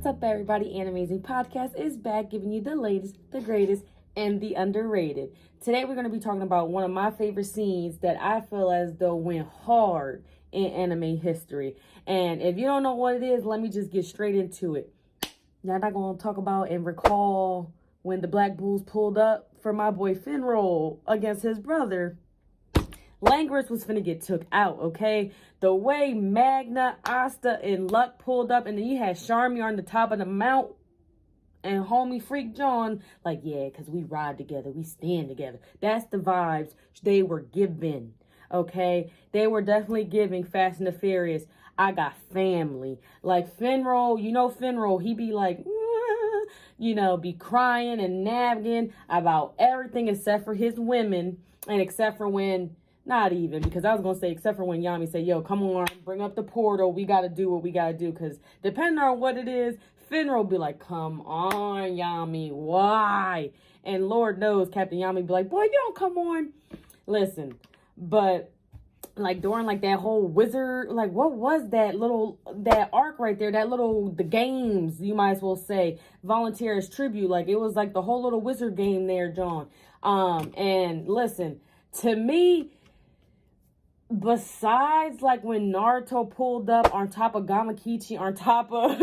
What's up, everybody? Animazing Podcast is back, giving you the latest, the greatest, and the underrated. Today, we're going to be talking about one of my favorite scenes that I feel as though went hard in anime history. And if you don't know what it is, let me just get straight into it. Now, I'm not going to talk about and recall when the Black Bulls pulled up for my boy Finral against his brother. Langris was finna get took out, okay? The way Magna, Asta, and Luck pulled up, and then you had Charmy on the top of the mount, and homie Freak John, like, yeah, because we ride together, we stand together. That's the vibes they were giving, okay? They were definitely giving Fast and the Furious. I got family. Like, Finral, Finral, he be like, be crying and nagging about everything except for his women, and except for when... Not even, because I was going to say, except for when Yami say, yo, come on, bring up the portal. We got to do what we got to do. Because depending on what it is, Finral be like, come on, Yami, why? And Lord knows Captain Yami be like, boy, you don't come on. Listen, but like during like that whole wizard, like what was that arc right there? The games, you might as well say, volunteer as tribute. Like it was like the whole little wizard game there, John. And listen, to me, besides like when Naruto pulled up on top of Gamakichi on top of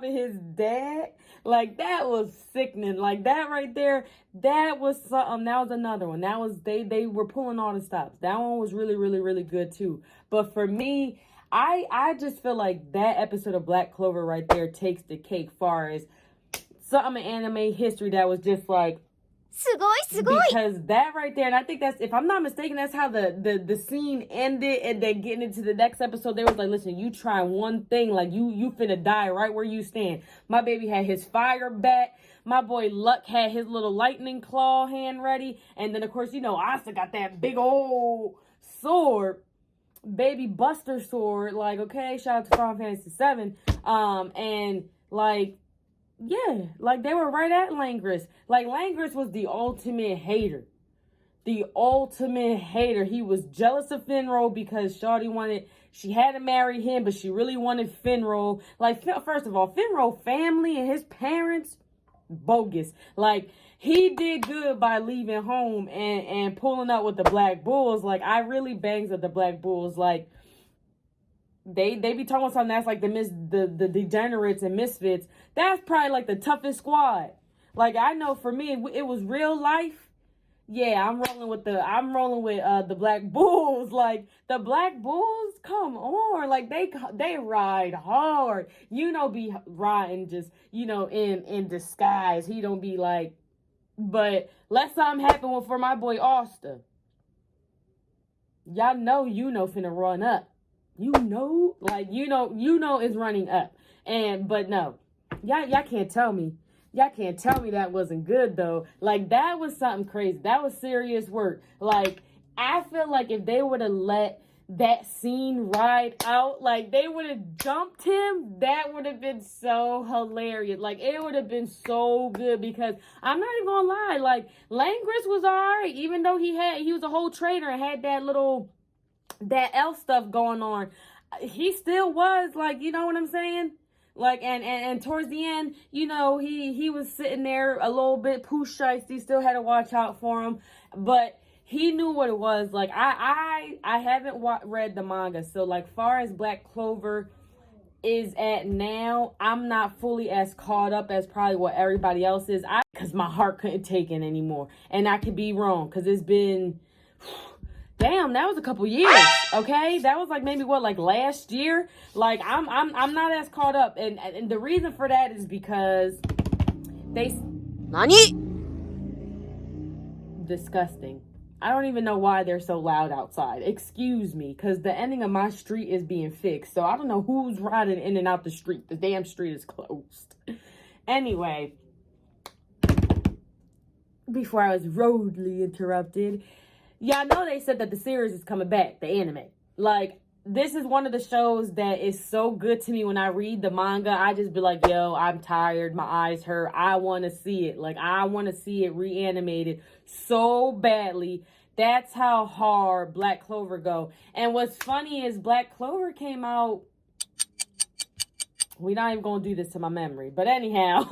his dad, like that was sickening. Like that right there, that was something. That was another one. That was they were pulling all the stops. That one was really, really, really good too. But for me, I just feel like that episode of Black Clover right there takes the cake far as something in anime history that was just like, because that right there, and I think that's, if I'm not mistaken, that's how the scene ended. And then getting into the next episode, they was like, listen, you try one thing, like you finna die right where you stand. My baby had his fire bat. My boy Luck had his little lightning claw hand ready. And then of course, Asta got that big old sword, baby Buster sword. Like, okay, shout out to Final Fantasy VII. And like, yeah, like they were right at Langris. Like Langris was the ultimate hater. The ultimate hater. He was jealous of Finral because she had to marry him, but she really wanted Finral. Like, first of all, Finral family and his parents, bogus. Like, he did good by leaving home and pulling up with the Black Bulls. Like, I really bangs with the Black Bulls. Like, they be talking about something that's like the degenerates and misfits. That's probably like the toughest squad. Like I know for me, it was real life. Yeah, I'm rolling with the Black Bulls. Like the Black Bulls, come on, like they ride hard. Be riding just in disguise. He don't be like, but let something happen for my boy Asta. Y'all know finna run up. It's running up. But no, y'all can't tell me. Y'all can't tell me that wasn't good though. Like that was something crazy. That was serious work. Like I feel like if they would have let that scene ride out, like they would have dumped him, that would have been so hilarious. Like it would have been so good because I'm not even gonna lie, like Langris was alright, even though he was a whole traitor and had that elf stuff going on. He still was like, you know what I'm saying? Like, and towards the end, he was sitting there a little bit poo shiesty, still had to watch out for him, but he knew what it was. Like, I haven't read the manga, so like far as Black Clover is at now, I'm not fully as caught up as probably what everybody else is. Because my heart couldn't take it anymore, and I could be wrong because it's been... Damn, that was a couple years, okay? That was like maybe like last year? Like I'm not as caught up, and the reason for that is because NANI? Disgusting. I don't even know why they're so loud outside. Excuse me, because the ending of my street is being fixed, so I don't know who's riding in and out the street. The damn street is closed. Anyway, before I was rudely interrupted, y'all know they said that the series is coming back, the anime. Like, this is one of the shows that is so good to me when I read the manga. I just be like, yo, I'm tired. My eyes hurt. I want to see it. Like, I want to see it reanimated so badly. That's how hard Black Clover go. And what's funny is Black Clover came out we're not even gonna do this to my memory. But anyhow,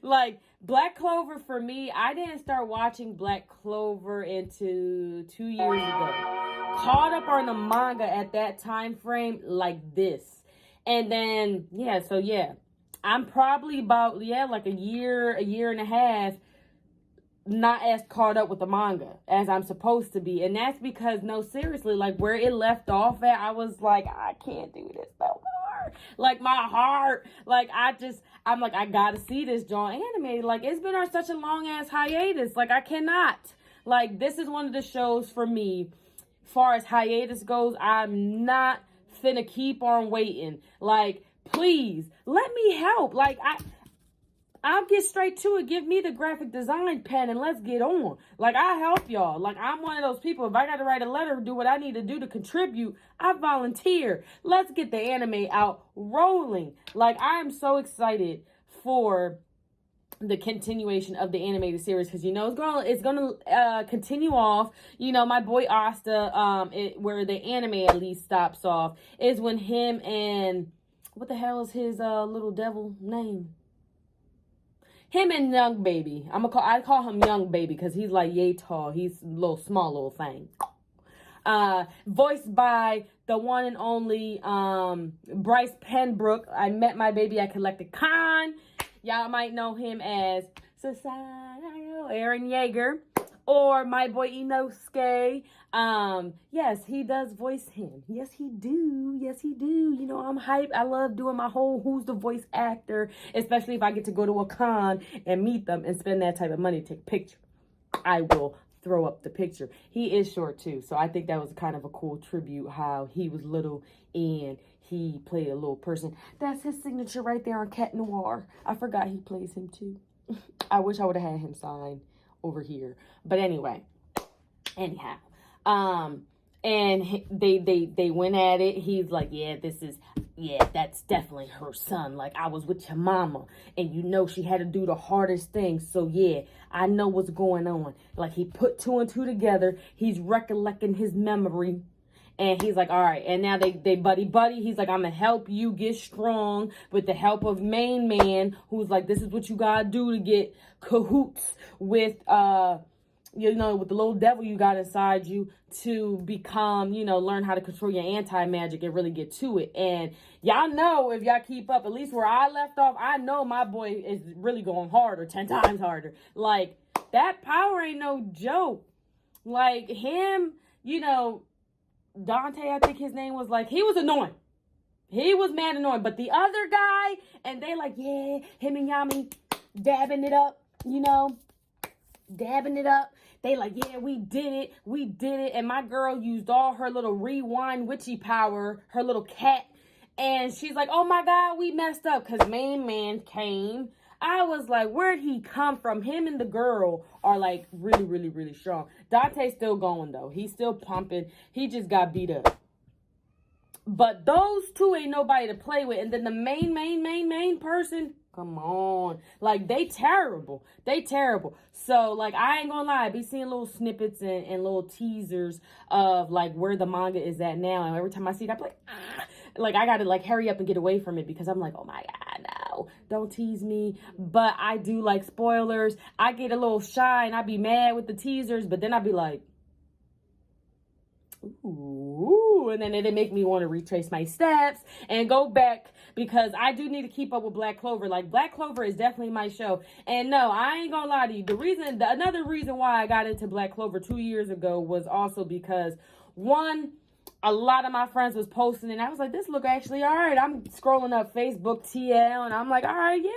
like Black Clover for me, I didn't start watching Black Clover into 2 years ago. Caught up on the manga at that time frame like this. And then I'm probably about like a year and a half not as caught up with the manga as I'm supposed to be. And that's because, no, seriously, like where it left off at, I was like, I can't do this no more. Like my heart, like I'm like, I gotta see this John animated. Like it's been on such a long ass hiatus. Like I cannot. Like this is one of the shows for me, far as hiatus goes, I'm not finna keep on waiting. Like, please, let me help. Like I'll get straight to it. Give me the graphic design pen and let's get on. Like, I help y'all. Like, I'm one of those people. If I got to write a letter, do what I need to do to contribute, I volunteer. Let's get the anime out rolling. Like, I am so excited for the continuation of the animated series because it's gonna continue off. My boy Asta, where the anime at least stops off is when him and what the hell is his little devil name? Him and Young Baby. I call him Young Baby because he's like yay tall. He's a small little thing. Voiced by the one and only Bryce Penbrook. I met my baby at Collected Con. Y'all might know him as Susanoo Eren Yeager or my boy Inosuke. Yes, he does voice him. Yes, he do. Yes, he do. I'm hype. I love doing my whole who's the voice actor, especially if I get to go to a con and meet them and spend that type of money to take a picture. I will throw up the picture. He is short too, so I think that was kind of a cool tribute how he was little and he played a little person. That's his signature right there on Cat Noir. I forgot he plays him too. I wish I would have had him sign over here. But anyhow. And they went at it. He's like, that's definitely her son. Like, I was with your mama and she had to do the hardest thing. So yeah, I know what's going on. Like, he put two and two together. He's recollecting his memory. And he's like, all right. And now they buddy. He's like, I'm going to help you get strong with the help of Main Man, who's like, this is what you got to do to get cahoots with, with the little devil you got inside you to become, learn how to control your anti-magic and really get to it. And y'all know, if y'all keep up, at least where I left off, I know my boy is really going harder, 10 times harder. Like, that power ain't no joke. Like, him, Dante, I think his name was, like, he was annoying. He was mad annoying. But the other guy, and they like, yeah, him and Yami dabbing it up, dabbing it up. They like, yeah, we did it. And my girl used all her little rewind witchy power, her little cat. And she's like, oh my God, we messed up because Main Man came. I was like, where'd he come from? Him and the girl are like really, really, really strong. Dante's still going though. He's still pumping. He just got beat up. But those two ain't nobody to play with. And then the main person, come on. Like, they terrible. So, like, I ain't gonna lie. I be seeing little snippets and little teasers of, like, where the manga is at now. And every time I see it, I'm like, ah. Like, I gotta, like, hurry up and get away from it because I'm like, oh, my God, no. Don't tease me. But I do like spoilers. I get a little shy and I be mad with the teasers. But then I be like, ooh, and then it'll make me want to retrace my steps and go back because I do need to keep up with Black Clover. Like, Black Clover is definitely my show. And no, I ain't gonna lie to you. Another reason why I got into Black Clover 2 years ago was also because, one, a lot of my friends was posting and I was like, this look actually all right. I'm scrolling up Facebook TL and I'm like, all right, yeah,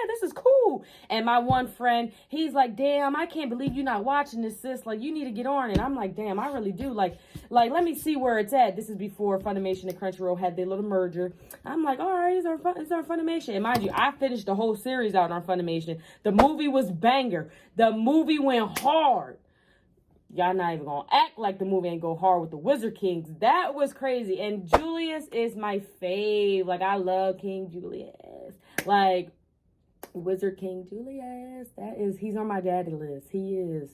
this is cool. And my one friend, he's like, damn, I can't believe you're not watching this, sis. Like, you need to get on. And I'm like, damn, I really do. Like, let me see where it's at. This is before Funimation and Crunchyroll had their little merger. I'm like, all right, it's our Funimation. And mind you, I finished the whole series out on Funimation. The movie was banger. The movie went hard. Y'all not even gonna act like the movie ain't go hard with the Wizard Kings. That was crazy. And Julius is my fave. Like, I love King Julius. Like, Wizard King Julius. He's on my daddy list. He is.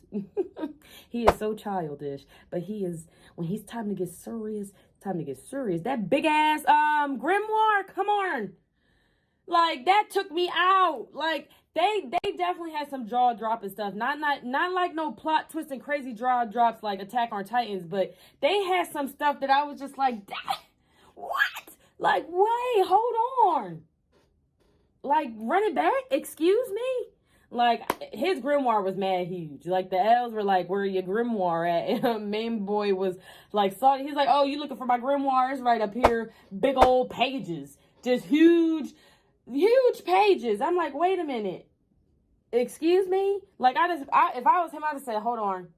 He is so childish. But he is, when he's time to get serious, That big ass grimoire, come on. Like, that took me out. Like, they definitely had some jaw dropping stuff. Not like no plot twist and crazy jaw drops like Attack on Titans, but they had some stuff that I was just like, what? Like, wait, hold on. Like, run it back? Excuse me? Like, his grimoire was mad huge. Like, the elves were like, where your grimoire at? And main boy was like, salty. He's like, oh, you looking for my grimoire? It's right up here. Big old pages. Just huge pages. I'm like, wait a minute. Excuse me? Like, if I was him, I'd have said, hold on.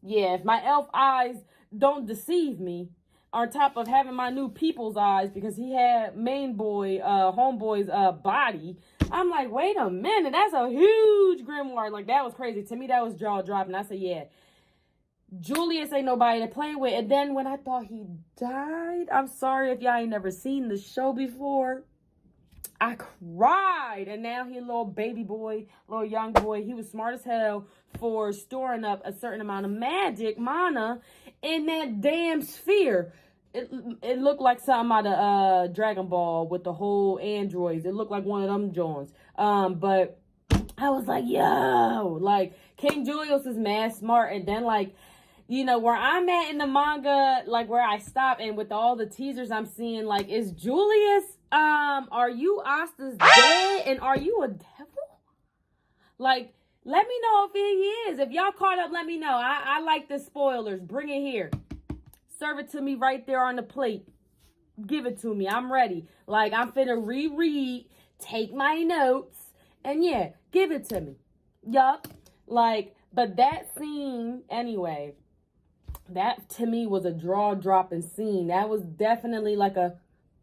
Yeah, if my elf eyes don't deceive me, on top of having my new people's eyes, because he had main boy, homeboy's body, I'm like, wait a minute, that's a huge grimoire. Like, that was crazy. To me, that was jaw dropping. I said, yeah, Julius ain't nobody to play with. And then when I thought he died, I'm sorry if y'all ain't never seen the show before, I cried. And now he a little baby boy, little young boy. He was smart as hell for storing up a certain amount of magic, mana, in that damn sphere. It looked like something out of Dragon Ball with the whole androids. It looked like one of them Jones. But I was like, yo, like, King Julius is mad smart. And then, like, you know, where I'm at in the manga, like where I stop, and with all the teasers I'm seeing, like, is Julius, are you Asta's dad, and are you a devil? Like, let me know if he is. If y'all caught up, let me know. I like the spoilers. Bring it here. Serve it to me right there on the plate. Give it to me. I'm ready. Like, I'm finna reread, take my notes, and yeah, give it to me. Yup. Like, but that scene, anyway, that to me was a jaw-dropping scene. That was definitely like a,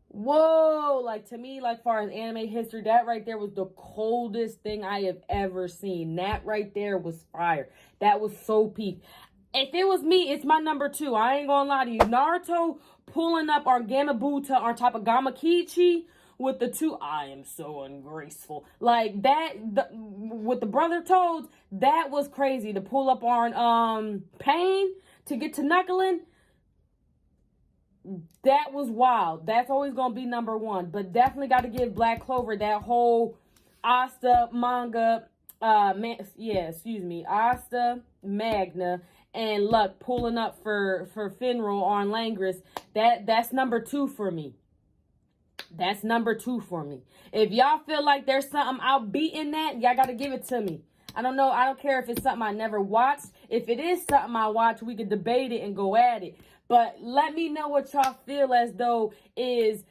whoa, like, to me, like, far as anime history, that right there was the coldest thing I have ever seen. That right there was fire. That was so peak. If it was me, it's my number 2. I ain't gonna lie to you. Naruto pulling up our Gamabuta on top of Gamakichi with the 2. I am so ungraceful. Like, that, with the brother Toads, that was crazy. To pull up on Pain to get to Knuckling, that was wild. That's always gonna be number 1. But definitely got to give Black Clover that whole Asta manga, Asta, Magna, and Luck pulling up for Finral on Langris. That's number 2 for me. That's number 2 for me. If y'all feel like there's something outbeating that, y'all got to give it to me. I don't know. I don't care if it's something I never watched. If it is something I watch, we could debate it and go at it. But let me know what y'all feel as though is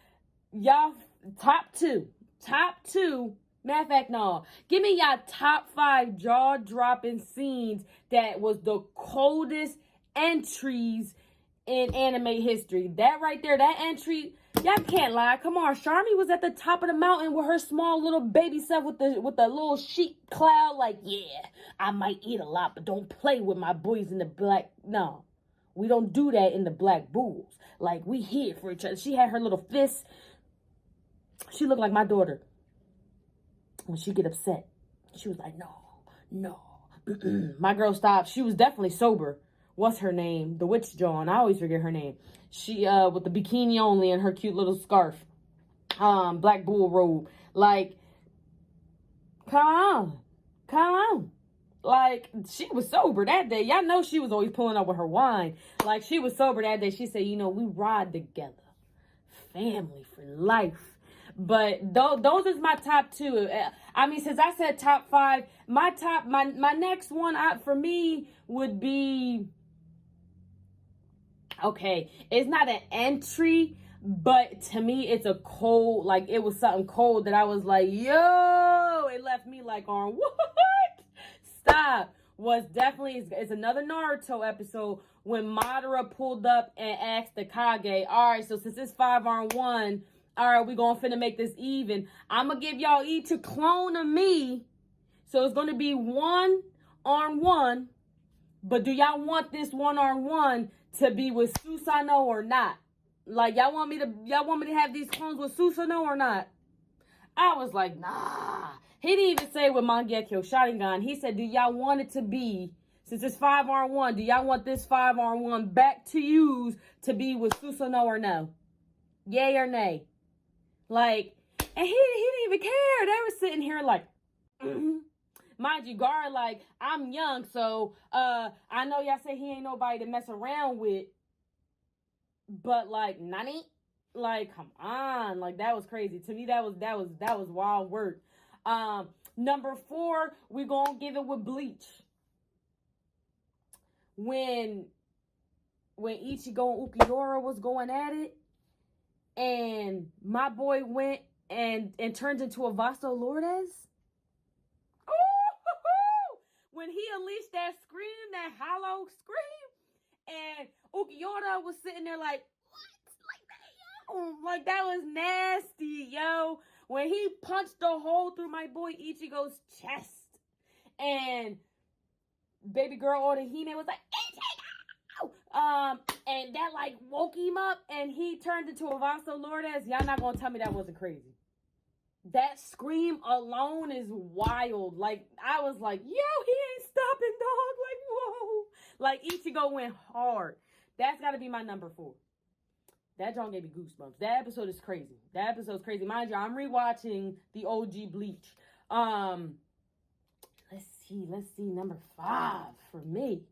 y'all top 2. Top 2. Matter of fact, no. Give me y'all top 5 jaw-dropping scenes that was the coldest entries in anime history. That right there, that entry, y'all can't lie. Come on, Charmy was at the top of the mountain with her small little baby self with the little sheep cloud. Like, yeah, I might eat a lot, but don't play with my boys in the black. No, we don't do that in the Black Bulls. Like, we here for each other. She had her little fist. She looked like my daughter. When she get upset, she was like, no. My girl stopped. She was definitely sober. What's her name? The witch John. I always forget her name. She, with the bikini only and her cute little scarf. Black Bull robe. Like, come on. Like, she was sober that day. Y'all know she was always pulling up with her wine. Like, she was sober that day. She said, you know, we ride together. Family for life. But those is my top 2. I mean, since I said top 5, my next one for me would be, okay, it's not an entry, but to me it's a cold, like, it was something cold that I was like, yo, it left me like on what? Stop. Was definitely, it's another Naruto episode when Madara pulled up and asked the Kage, all right, so since it's 5-on-1, all right, we gonna finna make this even. I'm gonna give y'all each a clone of me. So it's gonna be 1-on-1. But do y'all want this 1-on-1 to be with Susanoo or not? Like, y'all want me to have these clones with Susanoo or not? I was like, nah. He didn't even say with Mangekyo Sharingan. He said, do y'all want it to be, since it's 5-on-1, do y'all want this 5-on-1 back to use to be with Susanoo or no? Yay or nay? Like, and he didn't even care. They were sitting here like, mind you, Gar, like, I'm young, so I know y'all say he ain't nobody to mess around with, but like, Nani, like, come on, like, that was crazy. To me, that was wild work. Number 4, we gonna give it with Bleach. When Ichigo and Ukiura was going at it, and my boy went and turned into a Vaso Lourdes. Ooh, when he unleashed that scream, that hollow scream, and Ukiura was sitting there like, what? Like that was nasty, yo. When he punched the hole through my boy Ichigo's chest, and baby girl Orihime was like, Ichigo! And that like woke him up, and he turned into a Vaso Lourdes. Y'all not gonna tell me that wasn't crazy. That scream alone is wild. Like, I was like, yo, he ain't stopping, dog. Like, whoa. Like, Ichigo went hard. That's got to be my number 4. That John gave me goosebumps. That episode is crazy. That episode is crazy. Mind you, I'm rewatching the OG Bleach. Let's see. Number 5 for me.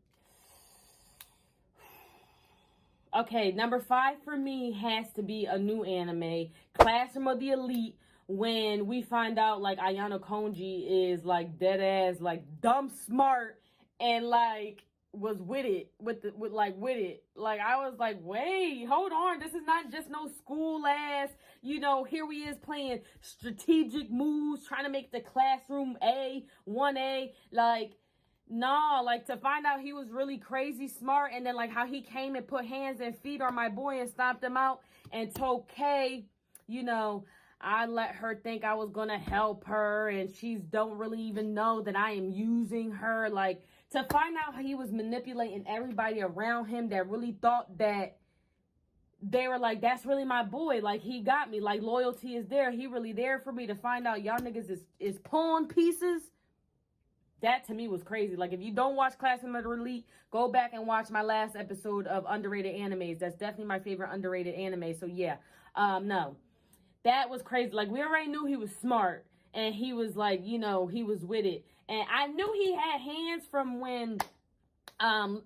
Okay, number 5 for me has to be a new anime, Classroom of the Elite. When we find out like Ayano Konji is like dead ass, like dumb smart, and like was with it. Like I was like, wait, hold on. This is not just no school ass, here he is playing strategic moves, trying to make the classroom 1A. Like, nah, like to find out he was really crazy smart, and then like how he came and put hands and feet on my boy and stomped him out and told Kay, I let her think I was going to help her, and she don't really even know that I am using her. Like, to find out how he was manipulating everybody around him that really thought that they were like, that's really my boy. Like, he got me. Like, loyalty is there. He really there for me. To find out y'all niggas is pawn pieces. That to me was crazy. Like, if you don't watch Classroom of the Elite, go back and watch my last episode of Underrated Animes. That's definitely my favorite underrated anime. So, yeah. No. That was crazy. Like, we already knew he was smart, and he was like, he was with it. And I knew he had hands from when,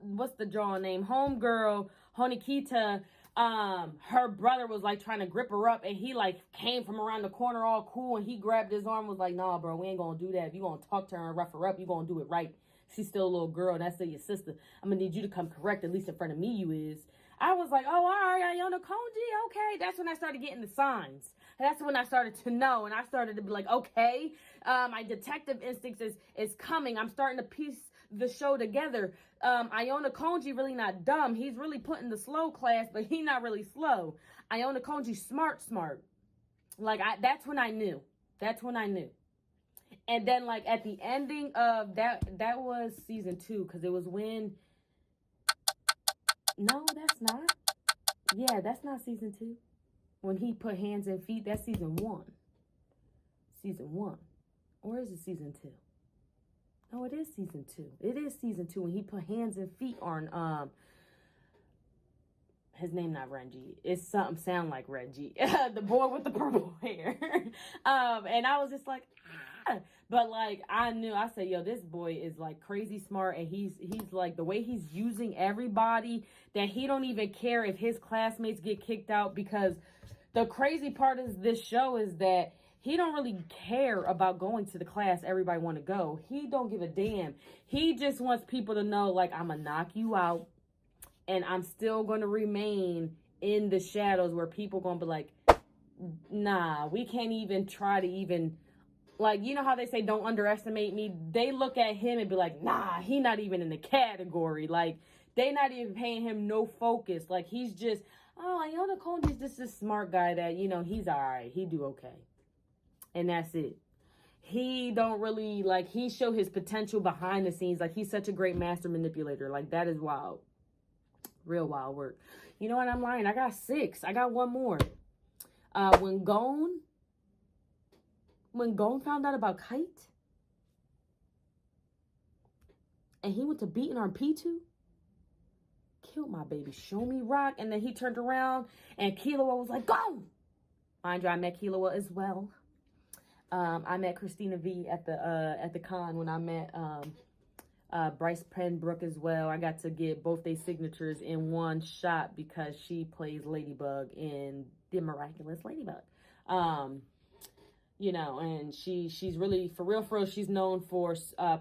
what's the draw name? Homegirl, Honikita, her brother was like trying to grip her up, and he like came from around the corner all cool, and he grabbed his arm, was like, nah, bro, we ain't gonna do that. If you gonna talk to her and rough her up, you gonna do it right. She's still a little girl, and that's still your sister. I'm gonna need you to come correct, at least in front of me you is. I was like, oh, all right, Ayano Konji, okay. That's when I started getting the signs. That's when I started to know, and I started to be like, okay, my detective instincts is coming. I'm starting to piece the show together. Ayano Konji really not dumb. He's really putting the slow class, but he not really slow. Ayano Konji smart. Like, that's when I knew. That's when I knew. And then, like, at the ending of that was season 2, because it was when... No, that's not. Yeah, that's not season 2. When he put hands and feet, that's season 1. Season 1. Or is it season 2? No, it is season 2. It is season 2 when he put hands and feet on, his name not Renji. It's something sound like Reggie. The boy with the purple hair. And I was just like, ah. But like, I knew, I said, yo, this boy is like crazy smart, and he's like, the way he's using everybody, that he don't even care if his classmates get kicked out, because the crazy part of this show is that he don't really care about going to the class everybody want to go. He don't give a damn. He just wants people to know, like, I'm going to knock you out, and I'm still going to remain in the shadows, where people going to be like, nah, we can't even try to even, like, you know how they say don't underestimate me? They look at him and be like, nah, he not even in the category. Like, they not even paying him no focus. Like, he's just, oh, Ayano Konji's just a smart guy that, he's all right. He do okay. And that's it. He don't really, like, he show his potential behind the scenes. Like, he's such a great master manipulator. Like, that is wild. Real wild work. You know what? I'm lying. I got 6. I got one more. When Gon found out about Kite, and he went to beating on Pitou, killed my baby. Show me rock. And then he turned around, and Killua was like, go! Mind you, I met Killua as well. I met Christina V at the con when I met Bryce Penbrook as well. I got to get both their signatures in one shot because she plays Ladybug in The Miraculous Ladybug. You know, and she's really, for real, she's known for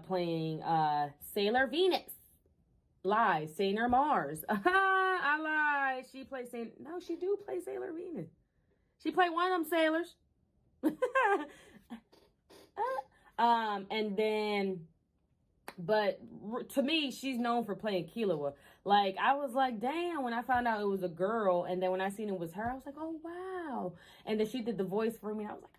playing Sailor Venus. Lie, Sailor Mars. I lied. She plays no, she do play Sailor Venus. She played one of them sailors. And then, but to me, she's known for playing Killua. Like, I was like, damn, when I found out it was a girl, and then when I seen it was her, I was like, oh, wow. And then she did the voice for me, and I was like,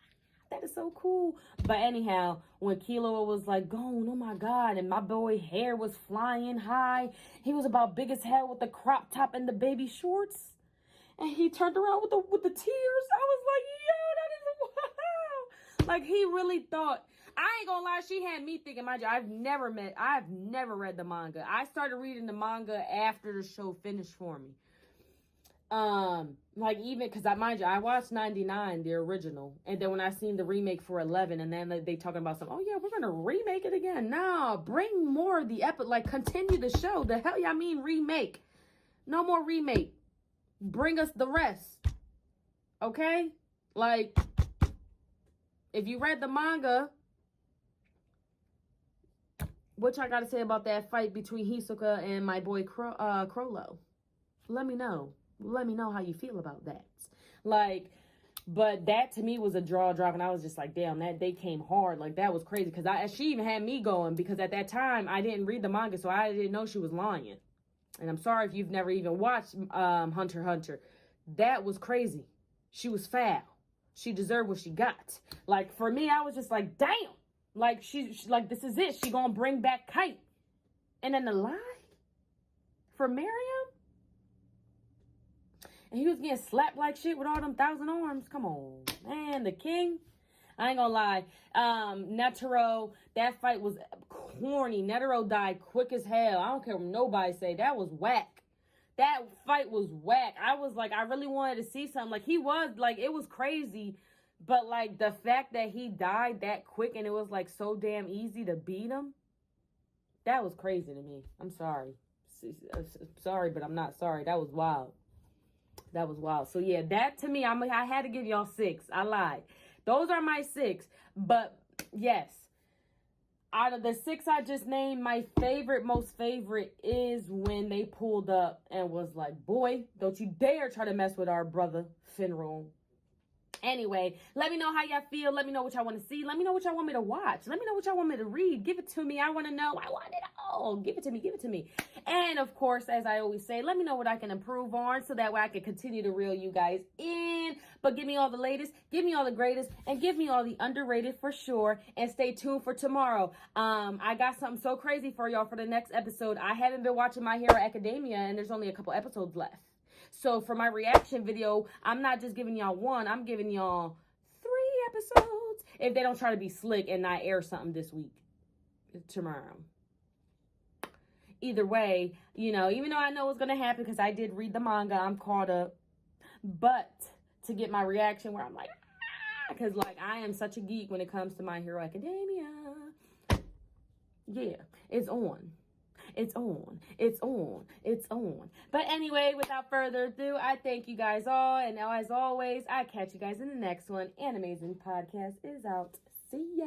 that is so cool. But anyhow, when Killua was like going, oh my God, and my boy hair was flying high, he was about big as hell with the crop top and the baby shorts. And he turned around with the tears. I was like, yo, that is wow. Like, he really thought, I ain't gonna lie, she had me thinking, mind you, I've never read the manga. I started reading the manga after the show finished for me. Like, even because mind you, I watched 99, the original, and then when I seen the remake for 11, and then they talking about some, oh yeah, we're gonna remake it again. No, bring more of the epic, like, continue the show. The hell y'all mean remake? No more remake. Bring us the rest. Okay? Like, if you read the manga, what y'all gotta say about that fight between Hisoka and my boy Crollo? Let me know. Let me know how you feel about that. Like, but that to me was a draw drop, and I was just like, damn, that they came hard. Like, that was crazy, because she even had me going, because at that time I didn't read the manga, so I didn't know she was lying. And I'm sorry if you've never even watched Hunter x Hunter. That was crazy. She was foul. She deserved what she got. Like, for me, I was just like, damn. Like, she like, this is it. She gonna bring back Kite. And then the lie for Miriam? And he was getting slapped like shit with all them 1,000 arms. Come on, man. The king. I ain't gonna lie. Netero, that fight was corny. Netero died quick as hell. I don't care what nobody say. That was whack. That fight was whack. I was like, I really wanted to see something. Like, he was, like, it was crazy. But, like, the fact that he died that quick and it was, like, so damn easy to beat him, that was crazy to me. I'm sorry. Sorry, but I'm not sorry. That was wild. That was wild. So, yeah, that to me, I had to give y'all 6. I lied. Those are my 6. But, yes, out of the 6 I just named, my most favorite is when they pulled up and was like, boy, don't you dare try to mess with our brother, Finral. Anyway, let me know how y'all feel. Let me know what y'all want to see. Let me know what y'all want me to watch. Let me know what y'all want me to read. Give it to me. I want to know. I want it all. Give it to me. Give it to me. And, of course, as I always say, let me know what I can improve on so that way I can continue to reel you guys in. But give me all the latest. Give me all the greatest. And give me all the underrated for sure. And stay tuned for tomorrow. I got something so crazy for y'all for the next episode. I haven't been watching My Hero Academia, and there's only a couple episodes left. So for my reaction video, I'm not just giving y'all 1. I'm giving y'all 3 episodes. If they don't try to be slick and not air something this week. Tomorrow. Either way, you know, even though I know what's going to happen because I did read the manga, I'm caught up. But to get my reaction where I'm like, because like I am such a geek when it comes to My Hero Academia. Yeah, it's on. It's on. It's on. It's on. But anyway, without further ado, I thank you guys all. And now, as always, I catch you guys in the next one. Animazing Podcast is out. See ya.